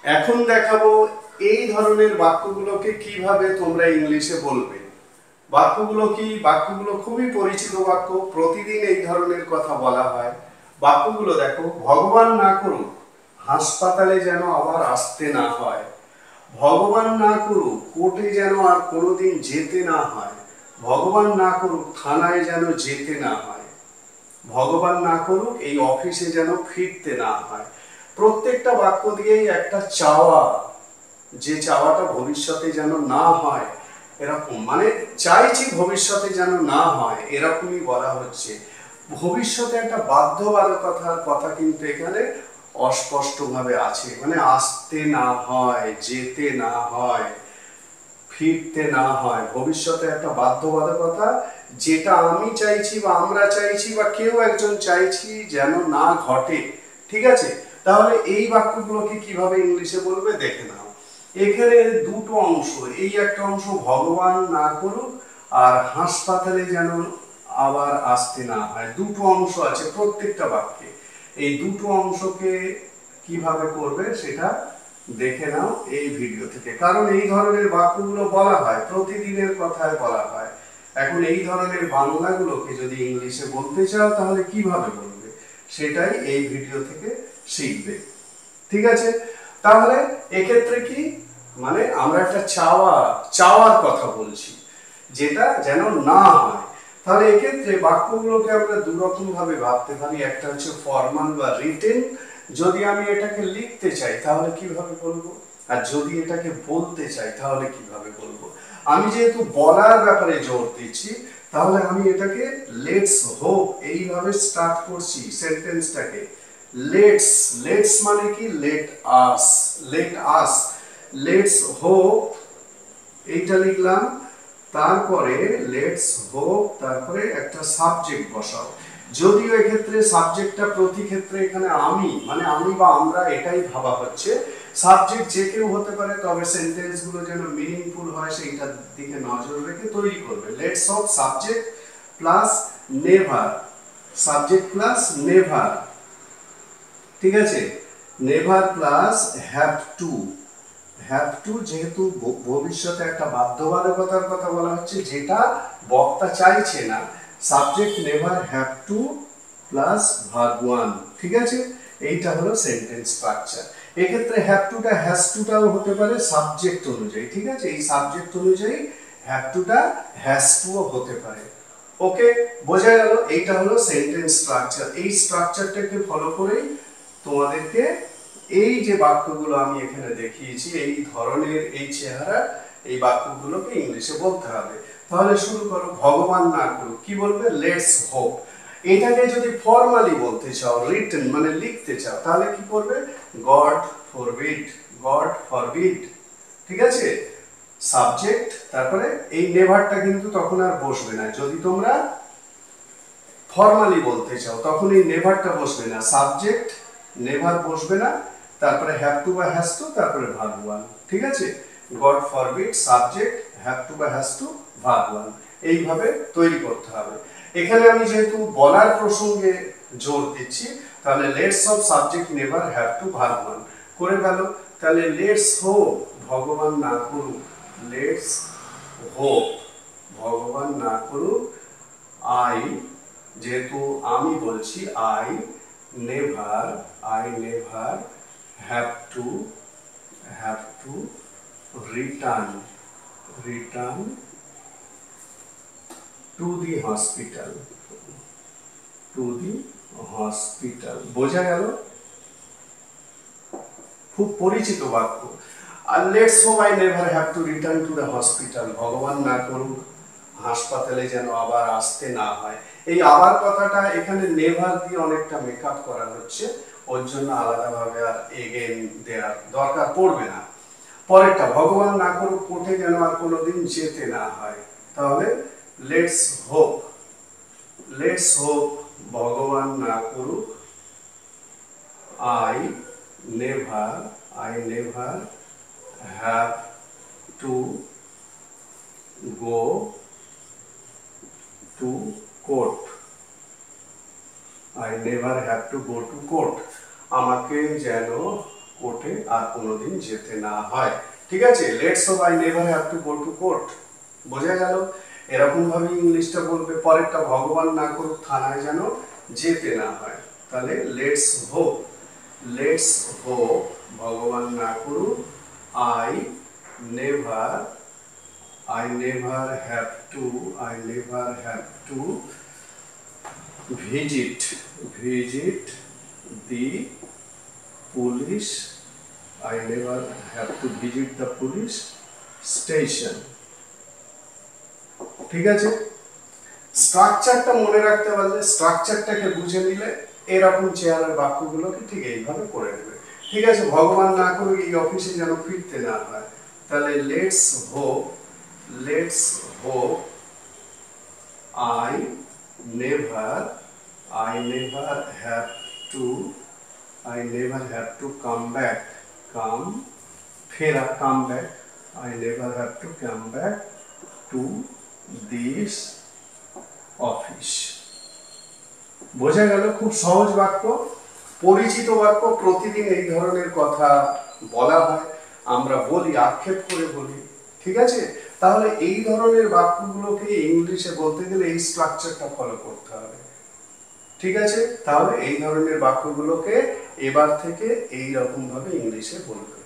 এখন দেখাবো এই ধরনের বাক্যগুলোকে কিভাবে তোমরা ইংলিশে বলবে। বাক্যগুলো খুবই পরিচিত বাক্য, প্রতিদিন এই ধরনের কথা বলা হয়। বাক্যগুলো দেখো, ভগবান না করুক হাসপাতালে যেন আবার আসতে না হয়, ভগবান না করুক কোর্টে যেন আর কোনোদিন যেতে না হয়, ভগবান না করুক থানায় যেন যেতে না হয়, ভগবান না করুক এই অফিসে যেন ফিরতে না হয়। প্রত্যেকটা বাক্য দিয়েই একটা চাওয়া, যে চাওয়াটা ভবিষ্যতে যেন না হয় এরকম, মানে চাইছি ভবিষ্যতে যেন না হয় এরকমই বলা হচ্ছে। ভবিষ্যতে একটা বাধ্যবাধকতার কথা কিন্তু এখানে অস্পষ্টভাবে আছে, মানে আসতে না হয়, যেতে না হয়, ফিরতে না হয়, ভবিষ্যতে একটা বাধ্যবাধকতা, যেটা আমি চাইছি বা আমরা চাইছি বা কেউ একজন চাইছি যেন না ঘটে। ঠিক আছে, তাহলে এই বাক্যগুলোকে কিভাবে ইংলিশে বলবে দেখে নাও। এখানে দুটো অংশ, এই একটা অংশ ভগবান না করুক আর হাসপাতালে যেন আবার আসতে না হয়, দুটো অংশ আছে প্রত্যেকটা বাক্যে। এই দুটো অংশকে কিভাবে করবে সেটা দেখে নাও এই ভিডিও থেকে, কারণ এই ধরনের বাক্যগুলো বলা হয়, প্রতিদিনের কথায় বলা হয়। এখন এই ধরনের বাংলাগুলোকে যদি ইংলিশে বলতে চাও তাহলে কিভাবে বলবে সেটাই এই ভিডিও থেকে শিখবে। ঠিক আছে, তাহলে এক্ষেত্রে কি, মানে আমরা একটা চাওয়ার কথা বলছি যেটা যেন না হয়। তাহলে এক্ষেত্রে বাক্যগুলোকে আমরা দুরকম ভাবে ভাবতে পারি, একটা হচ্ছে ফর্মাল বা রিটেন। যদি আমি এটাকে লিখতে চাই তাহলে কিভাবে বলবো, আর যদি এটাকে বলতে চাই তাহলে কিভাবে বলবো। আমি যেহেতু বলার ব্যাপারে জোর দিচ্ছি, তাহলে আমি এটাকে লেটস হোপ এইভাবে স্টার্ট করছি সেন্টেন্সটাকে। লেটস, লেটস মানে কি লেট আস, লেটস হোপ এইটা লিখলাম, তারপরে লেটস হোপ, তারপরে একটা সাবজেক্ট বসাও। যদিও এক্ষেত্রে সাবজেক্টটা প্রতি ক্ষেত্রে এখানে আমি, মানে আমি বা আমরা এটাই ভাবা হচ্ছে, সাবজেক্ট যে কেউ হতে পারে, তবে সেন্টেন্স গুলো যেন মিনিংফুল হয় সেইটার দিকে নজর রেখে তৈরি করবে। Let's hope subject plus never, subject plus never, ঠিক আছে, never plus have to. Have to যেহেতু ভবিষ্যতে একটা বাধ্যবাধকতার কথা বলা হচ্ছে যেটা বক্তা চাইছে না, subject never have two plus verb one. ঠিক আছে, এইটা হলো সেন্টেন্স স্ট্রাকচার। এক্ষেত্রে হ্যাভ টুটা হ্যাজ টুটাও হতে পারে সাবজেক্ট অনুযায়ী। ঠিক আছে, এই সাবজেক্ট অনুযায়ী হ্যাভ টুটা হ্যাজ টুও হতে পারে। ওকে, বোঝা গেল, এইটা হলো সেন্টেন্স স্ট্রাকচার। এই স্ট্রাকচারটাকে ফলো করেই তোমাদেরকে এই যে বাক্যগুলো আমি এখানে দেখিয়েছি, এই ধরনের এই চেহারা, এই বাক্যগুলোকে ইংলিশে বলতে হবে। তাহলে শুরু করো, ভগবান না করুক কি বলবে, লেটস হোপ। এটাকে যদি ফর্মালি বলতে চাও, রিটেন মানে লিখতে চাও, তাহলে কি করবে, গড ফরবিড, গড ফরবিড। ঠিক আছে, সাবজেক্ট, তারপরে এই নেভারটা কিন্তু তখন আর বসবে না। যদি তোমরা ফর্মালি বলতে চাও তখন এই নেভারটা বসবে না, সাবজেক্ট নেভার বসবে না, তারপরে হ্যাভ টু বা হ্যাজ টু, তারপরে ভার্ব ওয়ান। ঠিক আছে, god forbid subject have to বা হ্যাজ টু ভার্ব ওয়ান, এইভাবে তৈরি করতে হবে। এখানে আমি যেহেতু বলার প্রসঙ্গে জোর দিচ্ছি, তাহলে let's of subject never have two verb one করে গেল। তাহলে লেটস হোপ, ভগবান না করুক, লেটস হোপ ভগবান না করুক, আই যেহেতু আমি বলছি, I never have to return to the hospital. বোঝা গেল, খুব পরিচিত বাক্য। আর let's hope I never have to return to the hospital, ভগবান না করুক হাসপাতালে যেন আবার আসতে না হয়। এই আবার কথাটা এখানে নেভার দিয়ে অনেকটা মেকআপ করা হচ্ছে, ওর জন্য আলাদাভাবে আর এগেন দেওয়ার দরকার পড়বে না। পরেরটা, ভগবান না করুক কোর্টে যেন আর কোনোদিন যেতে না হয়। তাহলে লেটস হোপ ভগবান না করুক, I never have to go to court, I never have to go to court, আমাকে যেন কোর্টে আর কোনোদিন যেতে না হয়। ঠিক আছে, let's hope I never have to go to court. বোঝা গেল? এরকম ভাবে ইংলিশটা বলবে। পরেরটা, ভগবান না করুক থানায় যেন যেতে না হয়। তাহলে লেটস হোপ, লেটস হোপ, ভগবান না করুক, I never, I never have to, I never have to visit the police, I never have to visit the police station। ঠিক আছে, স্ট্রাকচারটা মনে রাখতে পারলে, স্ট্রাকচারটাকে বুঝে নিলে এরকম চেয়ারের বাক্যগুলোকে ঠিক এইভাবে করে নেবে। ঠিক আছে, ভগবান না করুক এই অফিসে যেন ফিরতে না হয়। তাহলে let's hope, let's hope I never have to, I never have to come back, come ফেরা, come back, I never have to come back to this office। বোঝা গেল? খুব সহজ বাক্য, পরিচিত বাক্য, প্রতিদিন এই ধরনের কথা বলা হয়, আমরা বলি, আক্ষেপ করে বলি। ঠিক আছে, তাহলে এই ধরনের বাক্যগুলোকে ইংলিশে বলতে গেলে এই স্ট্রাকচারটা ফলো করতে হবে। ঠিক আছে, তাহলে এই ধরনের বাক্যগুলোকে এবার থেকে এই রকম ভাবে ইংলিশে বলবে।